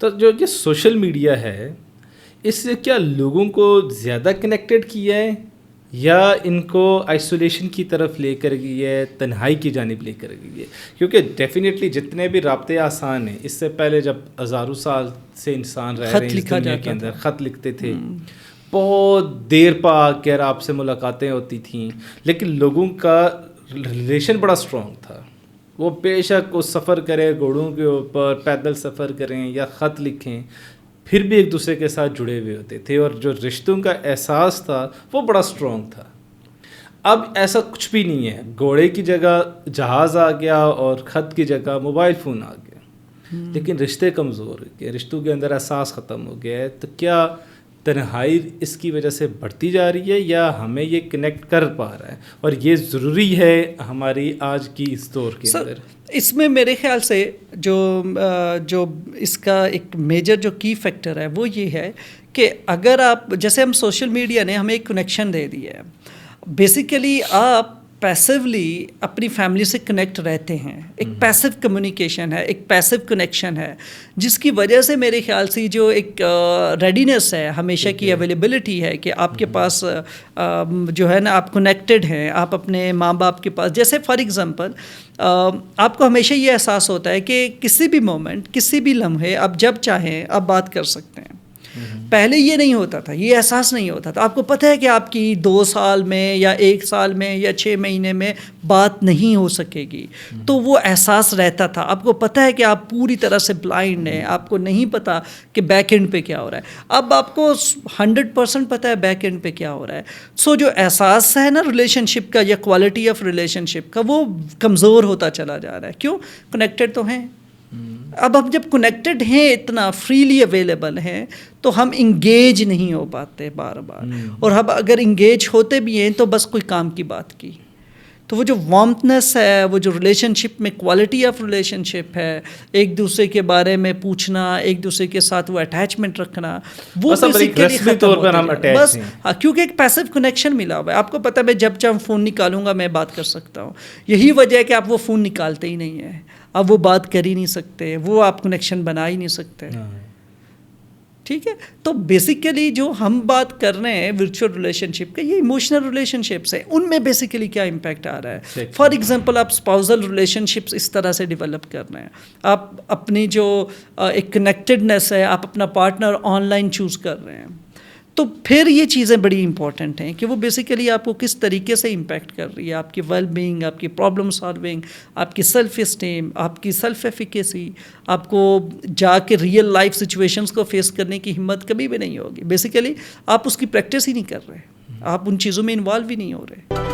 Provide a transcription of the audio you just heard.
تو جو یہ سوشل میڈیا ہے اس سے کیا لوگوں کو زیادہ کنیکٹڈ کیا ہے یا ان کو آئسولیشن کی طرف لے کر گئی ہے, تنہائی کی جانب لے کر گئی ہے؟ کیونکہ ڈیفینیٹلی جتنے بھی رابطے آسان ہیں, اس سے پہلے جب ہزاروں سال سے انسان رہ رہے ہیں اس دنیا کے اندر, خط لکھتے تھے, بہت دیر پا کر آپ سے ملاقاتیں ہوتی تھیں, لیکن لوگوں کا ریلیشن بڑا اسٹرانگ تھا. وہ بے شک وہ سفر کریں گھوڑوں کے اوپر, پیدل سفر کریں یا خط لکھیں, پھر بھی ایک دوسرے کے ساتھ جڑے ہوئے ہوتے تھے, اور جو رشتوں کا احساس تھا وہ بڑا اسٹرانگ تھا. اب ایسا کچھ بھی نہیں ہے, گھوڑے کی جگہ جہاز آ گیا اور خط کی جگہ موبائل فون آ گیا, لیکن رشتے کمزور ہو گئے, رشتوں کے اندر احساس ختم ہو گیا ہے. تو کیا تنہائی اس کی وجہ سے بڑھتی جا رہی ہے یا ہمیں یہ کنیکٹ کر پا رہا ہے, اور یہ ضروری ہے ہماری آج کی اس دور کے اندر؟ اس میں میرے خیال سے جو اس کا ایک میجر جو کی فیکٹر ہے وہ یہ ہے کہ اگر آپ, جیسے ہم سوشل میڈیا نے ہمیں ایک کنیکشن دے دی ہے, بیسیکلی آپ پیسیولی اپنی فیملی سے کنیکٹ رہتے ہیں, ایک پیسیو کمیونیکیشن ہے, ایک پیسیو کنیکشن ہے, جس کی وجہ سے میرے خیال سے جو ایک ریڈینس ہے, ہمیشہ کی اویلیبلٹی ہے کہ آپ کے پاس جو ہے نا, آپ کنیکٹڈ ہیں, آپ اپنے ماں باپ کے پاس. جیسے فار ایگزامپل آپ کو ہمیشہ یہ احساس ہوتا ہے کہ کسی بھی مومنٹ, کسی بھی لمحے آپ جب چاہیں آپ بات کر سکتے ہیں. پہلے یہ نہیں ہوتا تھا, یہ احساس نہیں ہوتا تھا. آپ کو پتہ ہے کہ آپ کی 2 سال میں یا 1 سال میں یا 6 مہینے میں بات نہیں ہو سکے گی, تو وہ احساس رہتا تھا. آپ کو پتہ ہے کہ آپ پوری طرح سے بلائنڈ ہیں, آپ کو نہیں پتہ کہ بیک اینڈ پہ کیا ہو رہا ہے. اب آپ کو 100% پتہ ہے بیک اینڈ پہ کیا ہو رہا ہے. سو جو احساس ہے نا ریلیشن شپ کا یا کوالٹی آف ریلیشن شپ کا, وہ کمزور ہوتا چلا جا رہا ہے. کیوں؟ کنیکٹڈ تو ہیں. اب ہم جب کنیکٹڈ ہیں, اتنا فریلی اویلیبل ہیں, تو ہم انگیج نہیں ہو پاتے بار بار. اور اب اگر انگیج ہوتے بھی ہیں تو بس کوئی کام کی بات کی. تو وہ جو وارمتھنس ہے, وہ جو ریلیشن شپ میں کوالٹی آف ریلیشن شپ ہے, ایک دوسرے کے بارے میں پوچھنا, ایک دوسرے کے ساتھ وہ اٹیچمنٹ رکھنا, وہ بیسیکلی ختم ہوتا ہے. بس کیونکہ ایک پیسو کنیکشن ملا ہوا ہے. آپ کو پتہ ہے میں جب چاہوں فون نکالوں گا میں بات کر سکتا ہوں. یہی وجہ ہے کہ آپ وہ فون نکالتے ہی نہیں ہیں, اب وہ بات کر ہی نہیں سکتے, وہ آپ کنیکشن بنا ہی نہیں سکتے. ٹھیک ہے. تو بیسیکلی جو ہم بات کر رہے ہیں ورچوئل ریلیشن شپ کا, یہ ایموشنل ریلیشن شپس ہیں. ان میں بیسیکلی کیا امپیکٹ آ رہا ہے؟ فار ایگزامپل آپ اسپاؤزل ریلیشن شپس اس طرح سے ڈیولپ کر رہے ہیں, آپ اپنی جو ایک کنیکٹڈنیس ہے, آپ اپنا پارٹنر آن لائن چوز کر رہے ہیں, تو پھر یہ چیزیں بڑی امپورٹنٹ ہیں کہ وہ بیسیکلی آپ کو کس طریقے سے امپیکٹ کر رہی ہے. آپ کی ویل بینگ, آپ کی پرابلم سالونگ, آپ کی سیلف اسٹیم, آپ کی سیلف ایفیکیسی, آپ کو جا کے ریئل لائف سچویشنز کو فیس کرنے کی ہمت کبھی بھی نہیں ہوگی. بیسیکلی آپ اس کی پریکٹس ہی نہیں کر رہے, آپ ان چیزوں میں انوالو ہی نہیں ہو رہے.